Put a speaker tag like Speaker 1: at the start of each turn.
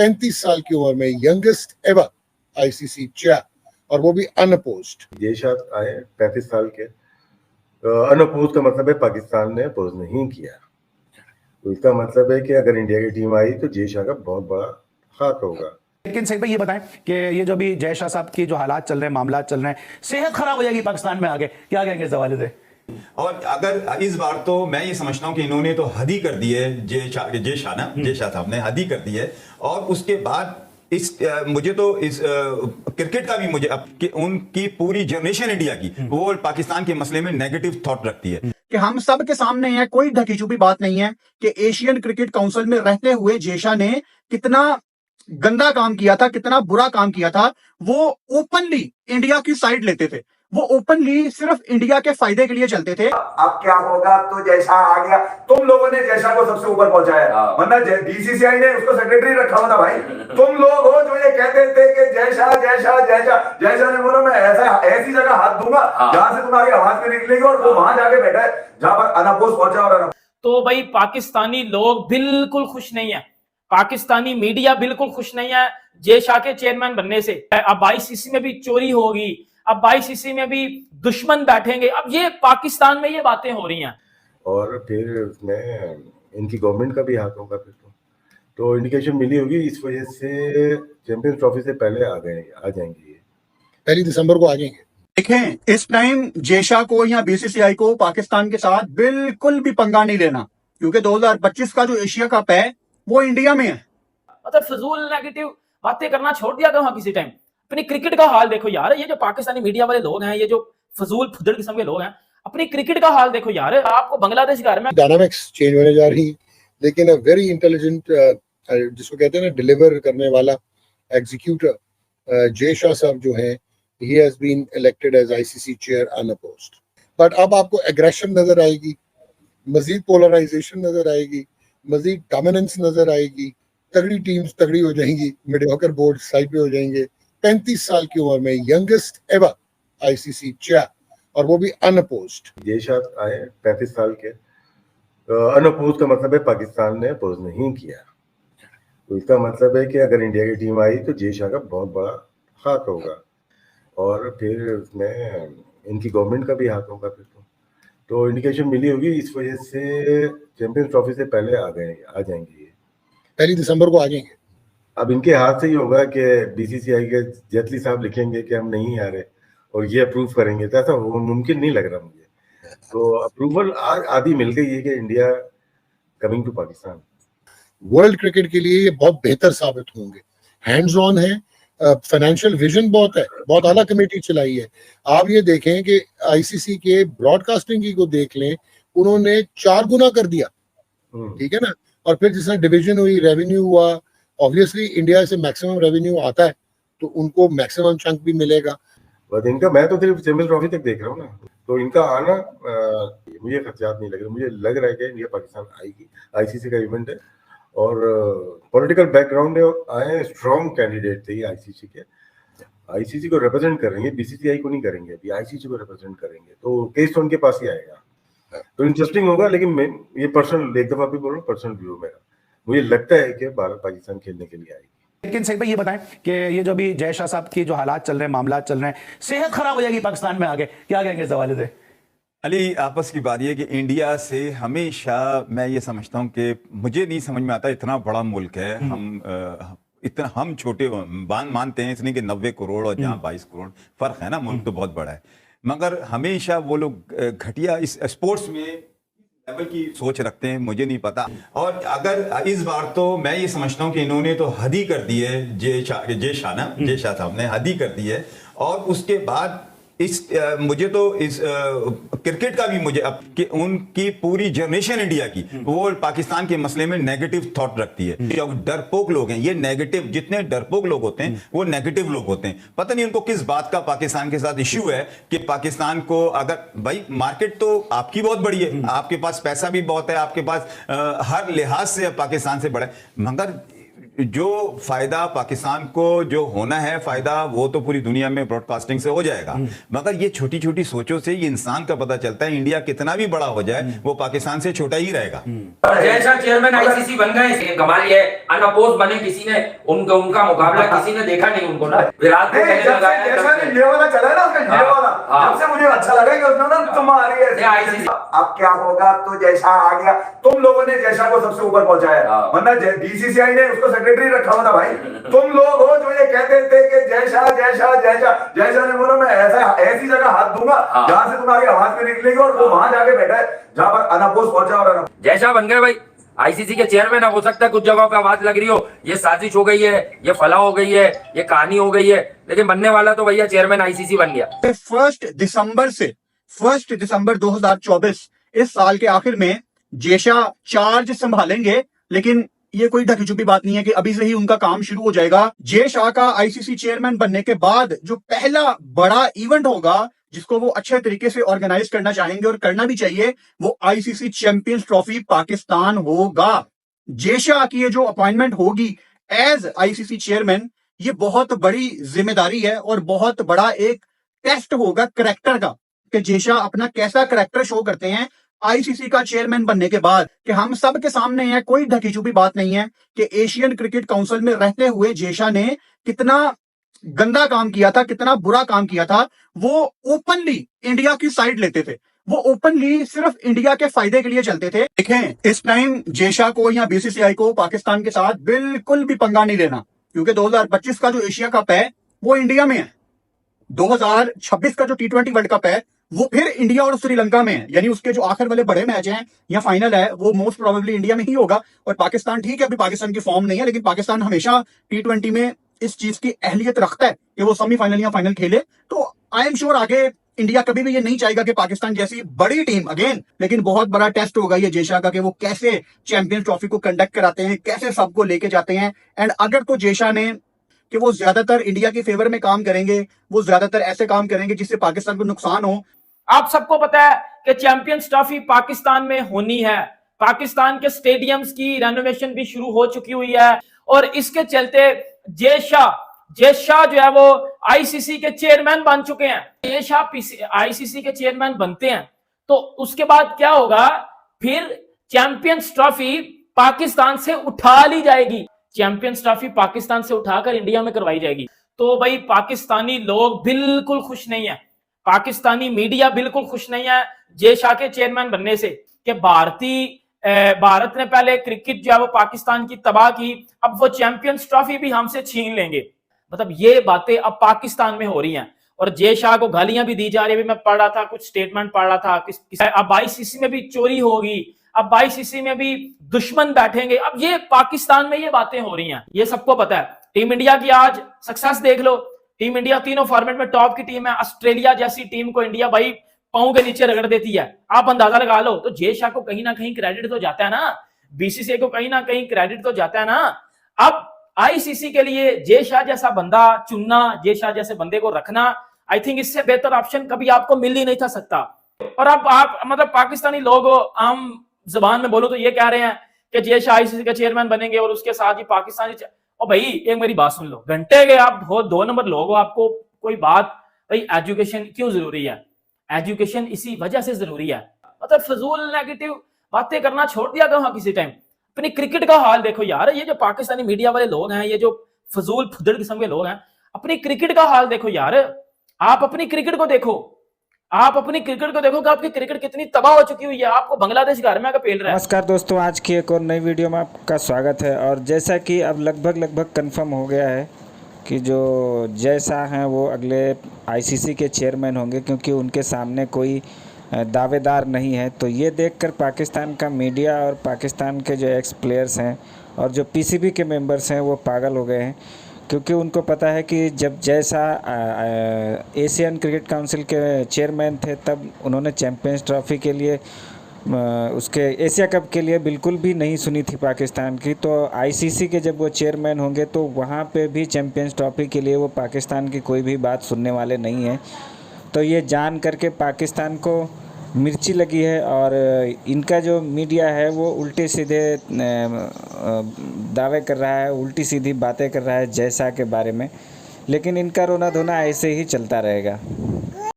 Speaker 1: 35 साल की उम्र में यंगेस्ट एवर आईसीसी चेयर, और वो भी अनअपोज्ड।
Speaker 2: ये शायद आए 35 साल के। अनअपोज का मतलब है पाकिस्तान ने अपोज नहीं किया। तो इसका मतलब है कि अगर इंडिया की टीम आई तो जय शाह का बहुत बड़ा हाथ होगा।
Speaker 3: लेकिन सही भाई ये बताएं कि ये जो भी जय शाह साहब की जो हालात चल रहे हैं, मामला चल रहे हैं, सेहत खराब हो जाएगी पाकिस्तान में आगे, क्या कहेंगे इस हवाले से?
Speaker 4: और अगर इस बार तो मैं ये समझता हूं कि इन्होंने तो हद ही कर दी है, जय शाह साहब ने हद ही कर दी है। और उसके बाद मुझे तो इस क्रिकेट का भी मुझे कि उनकी पूरी जनरेशन इंडिया की वो पाकिस्तान के मसले में नेगेटिव थॉट रखती है
Speaker 5: कि हम सब के सामने है, कोई ढकी छुपी बात नहीं है कि एशियन क्रिकेट काउंसिल में रहते हुए जय शाह ने कितना गंदा काम किया था, कितना बुरा काम किया था। वो ओपनली इंडिया की साइड लेते थे, वो ओपनली सिर्फ इंडिया के फायदे के लिए चलते थे।
Speaker 6: अब क्या होगा, तो जैसा आ गया, तुम लोगों ने जैसा को सबसे ऊपर पहुंचाया, वरना बीसीसीआई ने उसको सेक्रेटरी रखा हुआ था भाई। तुम लोग हो जो ये कहते थे कि जैसा ने बोला मैं ऐसी जगह हाथ दूंगा जहां से तुम्हारी आवाज भी निकलेगी, और वो वहां जाके बैठा है जहां पर अनअपोज पहुंचा। और
Speaker 7: तो भाई पाकिस्तानी लोग बिल्कुल खुश नहीं है, पाकिस्तानी मीडिया बिल्कुल खुश नहीं है जय शाह के चेयरमैन बनने से। अब आईसीसी में भी चोरी होगी, अब आईसीसी में भी दुश्मन बैठेंगे, अब ये पाकिस्तान में ये बातें हो रही हैं।
Speaker 2: और फिर उसमें इनकी गवर्नमेंट का भी हाथ होगा फिर तो इंडिकेशन मिली होगी, इस वजह से चैंपियंस ट्रॉफी से पहले आ जाएंगे,
Speaker 1: 1 दिसंबर को आ जाएंगे।
Speaker 5: देखें, इस टाइम जय शाह को या बीसीसीआई को पाकिस्तान के साथ बिल्कुल भी पंगा नहीं लेना, क्योंकि 2025 का जो एशिया कप है वो इंडिया में है।
Speaker 7: मतलब फजूल नेगेटिव बातें करना छोड़ दिया करो किसी टाइम। अपनी क्रिकेट का हाल देखो यार, ये जो पाकिस्तानी मीडिया वाले लोग हैं, ये जो फजूल फुदड़ किस्म के लोग हैं, अपनी क्रिकेट का हाल देखो यार। आपको बांग्लादेश घर में
Speaker 1: डायनामिक्स चेंज होने जा रही, लेकिन अ वेरी इंटेलिजेंट, जिसको कहते हैं ना डिलीवर करने वाला एग्जीक्यूटर, जय शाह साहब जो हैं, he has been elected as ICC chair unopposed. But अब आपको एग्रेशन नजर आएगी, मजीद पोलराइजेशन नजर आएगी, मजीद डोमिनेंस नजर आएगी, तगड़ी टीम्स तगड़ी हो जाएंगी, मीडियोकर बोर्ड साइड पे हो जाएंगे। 35 साल की उम्र में यंगेस्ट एवर आईसीसी चेयर, और वो भी अनअपोज्ड।
Speaker 2: ये शायद आए 35 साल के। अनअपोज का मतलब है पाकिस्तान ने अपोज नहीं किया। तो इसका मतलब है कि अगर इंडिया की टीम आई तो जय शाह का बहुत बड़ा हाथ होगा, और फिर उसमें इनकी गवर्नमेंट का भी हाथ होगा फिर तो इंडिकेशन मिली होगी, इस वजह से चैंपियंस ट्रॉफी से पहले आ जाएंगे
Speaker 1: 1 दिसंबर को आ जाएंगे।
Speaker 2: अब इनके हाथ से ही होगा कि बीसीसीआई के जेटली साहब लिखेंगे कि हम नहीं आ रहे और ये अप्रूव करेंगे, तो ऐसा मुमकिन नहीं लग रहा मुझे। तो अप्रूवल आदि मिल गई है कि India coming to Pakistan.
Speaker 1: World cricket के लिए ये बहुत बेहतर साबित होंगे। हैंड्स ऑन है, फाइनेंशियल विजन बहुत है, बहुत आला कमेटी चलाई है। आप ये देखें कि आईसीसी के ब्रॉडकास्टिंग की को देख लें, उन्होंने 4 गुना कर दिया, ठीक है ना। और फिर जिस तरह डिवीजन हुई, रेवेन्यू हुआ, ऑब्वियसली इंडिया से मैक्सिमम रेवेन्यू आता है तो उनको मैक्सिमम चंक भी मिलेगा।
Speaker 2: बस इनका, मैं तो सिर्फ चैंपियंस ट्रॉफी तक देख रहा हूँ ना, तो इनका आना मुझे खर्चात नहीं लग रहा। मुझे लग रहा है कि इंडिया पाकिस्तान आएगी, आईसीसी का इवेंट है और पॉलिटिकल बैकग्राउंड है, आए स्ट्रॉन्ग कैंडिडेट थे आईसीसी के। आईसीसी को रिप्रेजेंट करेंगे, बीसीसीआई को नहीं करेंगे, अभी आईसीसी को रिप्रेजेंट करेंगे, तो केस तो उनके पास ही आएगा। तो इंटरेस्टिंग होगा। लेकिन मैं ये पर्सनल, एक दफा भी बोल रहा हूँ, पर्सनल व्यू मेरा, मुझे लगता है कि भारत पाकिस्तान खेलने के लिए आएगी।
Speaker 3: लेकिन सही भाई ये बताएं कि ये जो भी जय शाह साहब की जो हालात चल रहे हैं, मामला चल रहे हैं, सेहत खराब हो जाएगी पाकिस्तान में आगे, क्या कहेंगे इस हवाले से?
Speaker 4: अली, आपस की बात यह कि इंडिया से हमेशा मैं ये समझता हूं कि मुझे नहीं समझ में आता, इतना बड़ा मुल्क है, हम छोटे मानते हैं इसलिए कि 90 करोड़ और जहाँ 22 करोड़ फर्क है ना, मुल्क तो बहुत बड़ा है, मगर हमेशा वो लोग घटिया इस स्पोर्ट्स में लेवल की सोच रखते हैं, मुझे नहीं पता। और अगर इस बार तो मैं ये समझता हूं कि इन्होंने तो हद ही कर दी है, जय शाह साहब ने हद ही कर दी है। और उसके बाद मुझे तो इस क्रिकेट का भी मुझे कि उनकी पूरी जनरेशन इंडिया की वो पाकिस्तान के मसले में नेगेटिव थॉट रखती है। जो डरपोक लोग हैं, ये नेगेटिव, जितने डरपोक लोग होते हैं वो नेगेटिव लोग होते हैं। पता नहीं उनको किस बात का पाकिस्तान के साथ इश्यू है कि पाकिस्तान को, अगर भाई मार्केट तो आपकी बहुत बड़ी है, आपके पास पैसा भी बहुत है, आपके पास हर लिहाज से पाकिस्तान से बड़ा है, मगर जो फायदा पाकिस्तान को जो होना है फायदा वो तो पूरी दुनिया में ब्रॉडकास्टिंग से हो जाएगा, मगर ये छोटी छोटी सोचों से ये इंसान का पता चलता है इंडिया कितना भी बड़ा हो जाए वो पाकिस्तान से छोटा ही रहेगा।
Speaker 8: जैसा चेयरमैन आईसीसी बन गए, कमाल ये अनअपोज बने, किसी ने उनका मुकाबला किसी ने देखा नहीं उनको ना। विराट को कहने लगा है
Speaker 6: जैसा ये वाला चला है ना उसका ये वाला, जब से मुझे अच्छा लगा कि उसने ना तुम्हारी
Speaker 8: आईसीसी
Speaker 6: अब क्या होगा तो जैसा आ गया, तुम लोगों ने जैसा को सबसे ऊपर पहुंचाया, वरना बीसीसीआई ने उसको सेक्रेटरी रखा हुआ था भाई। तुम लोग हो जो ये कहते थे कि जैसा जैसा जैसा जैसा ने बोला मैं ऐसा ऐसी जगह हाथ दूंगा जहां से तुम्हारी आवाज भी निकलेगी, और वो वहां जाके बैठा है जहां पर अनअपोज पहुंचा। और
Speaker 8: जैसा बन गए भाई आईसीसी के चेयरमैन। हो सकता है कुछ जगहों पे आवाज लग रही हो ये साजिश हो गई है, ये फला हो गई है, ये कहानी हो गई है, लेकिन बनने वाला तो भैया चेयरमैन आईसीसी बन गया।
Speaker 5: 1 दिसंबर 2024 इस साल के आखिर में जेशा चार्ज संभालेंगे, लेकिन ये कोई ढकी छुपी बात नहीं है कि अभी से ही उनका काम शुरू हो जाएगा। जे शाह का आईसीसी चेयरमैन बनने के बाद जो पहला बड़ा इवेंट होगा जिसको वो अच्छे तरीके से ऑर्गेनाइज करना चाहेंगे और करना भी चाहिए, वो आईसीसी चैंपियंस ट्रॉफी पाकिस्तान होगा। जे शाह की ये जो अपॉइंटमेंट होगी एज आईसीसी चेयरमैन, ये बहुत बड़ी जिम्मेदारी है और बहुत बड़ा एक टेस्ट होगा करैक्टर का कि जे शाह अपना कैसा करैक्टर शो करते हैं आईसीसी का चेयरमैन बनने के बाद। कि हम सब के सामने है, कोई ढकी छुपी बात नहीं है कि एशियन क्रिकेट काउंसिल में रहते हुए जे शाह ने कितना गंदा काम किया था, कितना बुरा काम किया था। वो ओपनली इंडिया की साइड लेते थे, वो ओपनली सिर्फ इंडिया के फायदे के लिए चलते थे। देखें इस टाइम जे शाह को या बीसीसीआई को पाकिस्तान के साथ बिल्कुल भी पंगा नहीं लेना, क्योंकि 2025 का जो एशिया कप है वो इंडिया में है, 2026 का जो T20 वर्ल्ड कप है वो फिर इंडिया और श्रीलंका में है। यानी उसके जो आखिर वाले बड़े मैच हैं या फाइनल है वो मोस्ट प्रोबेबली इंडिया में ही होगा। और पाकिस्तान, ठीक है अभी पाकिस्तान की फॉर्म नहीं है, लेकिन पाकिस्तान हमेशा T20 में इस चीज की अहलियत रखता है कि वो सेमीफाइनल या फाइनल खेले। तो आई एम श्योर आगे इंडिया कभी भी ये नहीं चाहेगा कि पाकिस्तान जैसी बड़ी टीम अगेन, लेकिन बहुत बड़ा टेस्ट होगा ये जे शाह का कि वो कैसे चैंपियंस ट्रॉफी को कंडक्ट कराते हैं, कैसे सबको लेके जाते हैं। एंड अगर तो जे शाह ने कि वो ज्यादातर इंडिया के फेवर में काम करेंगे, वो ज्यादातर ऐसे काम करेंगे जिससे पाकिस्तान को नुकसान हो।
Speaker 7: आप सबको पता है कि चैंपियंस ट्रॉफी पाकिस्तान में होनी है। पाकिस्तान के स्टेडियम्स की रेनोवेशन भी शुरू हो चुकी हुई है और इसके चलते जे शाह जो है वो आईसीसी के चेयरमैन बन चुके हैं। जे शाह आईसीसी के चेयरमैन बनते हैं तो उसके बाद क्या होगा, फिर चैंपियंस ट्रॉफी पाकिस्तान से उठा ली जाएगी। चैंपियंस ट्रॉफी पाकिस्तान से उठाकर इंडिया में करवाई जाएगी। तो भाई पाकिस्तानी लोग बिल्कुल खुश नहीं है, पाकिस्तानी मीडिया बिल्कुल खुश नहीं है जे शाह के चेयरमैन बनने से कि भारत ने पहले क्रिकेट जो है वो पाकिस्तान की तबाह की, अब वो चैंपियंस ट्रॉफी भी हमसे छीन लेंगे। मतलब ये बातें अब पाकिस्तान में हो रही हैं और जे शाह को गालियां भी दी जा रही है। मैं पढ़ रहा था, कुछ स्टेटमेंट पढ़ रहा था, अब आईसीसी में भी चोरी होगी, अब आईसीसी में भी दुश्मन बैठेंगे। अब ये पाकिस्तान में ये बातें हो रही हैं, ये सबको पता है। टीम इंडिया की आज सक्सेस देख लो, टीम इंडिया तीनों फॉर्मेट में टॉप की टीम है। ऑस्ट्रेलिया जैसी टीम को इंडिया भाई पांव के नीचे रगड़ देती है, आप अंदाजा लगा लो। तो जे शाह को कहीं ना कहीं क्रेडिट तो जाता है ना, बीसीसीआई को कहीं ना कहीं क्रेडिट तो जाता है ना। अब आईसीसी के लिए जे शाह जैसा बंदा चुनना, जे शाह जैसे बंदे को रखना, आई थिंक इससे बेहतर ऑप्शन कभी आपको मिल ही नहीं था सकता। और अब आप मतलब पाकिस्तानी लोग आम जबान में बोलो तो ये कह रहे हैं कि जे शाह आईसीसी के चेयरमैन बनेंगे और उसके साथ ही पाकिस्तानी। और भाई एक मेरी बात सुन लो, घंटे के आप 2 नंबर लोग हो, आपको कोई बात भाई एजुकेशन क्यों जरूरी है? एजुकेशन इसी वजह से जरूरी है। मतलब फजूल नेगेटिव बातें करना छोड़ दिया करो किसी टाइम। अपनी क्रिकेट का हाल देखो यार, ये जो पाकिस्तानी मीडिया वाले लोग हैं, ये जो फजूल फुदड़ किस्म के लोग हैं, अपनी क्रिकेट का हाल देखो यार। आप अपनी क्रिकेट को देखो, आप अपनी क्रिकेट को देखो कि आपकी क्रिकेट कितनी तबाह हो चुकी हुई है। आपको बांग्लादेश घर में आकर पेल रहा है।
Speaker 9: नमस्कार दोस्तों, आज की एक और नई वीडियो में आपका स्वागत है। और जैसा कि अब लगभग कंफर्म हो गया है कि जो जे शाह हैं वो अगले आईसीसी के चेयरमैन होंगे, क्योंकि उनके सामने कोई दावेदार नहीं है। तो ये देखकर पाकिस्तान का मीडिया और पाकिस्तान के जो एक्स प्लेयर्स हैं और जो पीसीबी के मेंबर्स हैं वो पागल हो गए हैं, क्योंकि उनको पता है कि जब जे शाह एशियन क्रिकेट काउंसिल के चेयरमैन थे तब उन्होंने चैंपियंस ट्रॉफी के लिए उसके एशिया कप के लिए बिल्कुल भी नहीं सुनी थी पाकिस्तान की। तो आईसीसी के जब वो चेयरमैन होंगे तो वहाँ पे भी चैंपियंस ट्रॉफी के लिए वो पाकिस्तान की कोई भी बात सुनने वाले नहीं हैं। तो ये जान करके पाकिस्तान को मिर्ची लगी है और इनका जो मीडिया है वो उल्टे सीधे दावे कर रहा है, उल्टी सीधी बातें कर रहा है जय शाह के बारे में, लेकिन इनका रोना धोना ऐसे ही चलता रहेगा।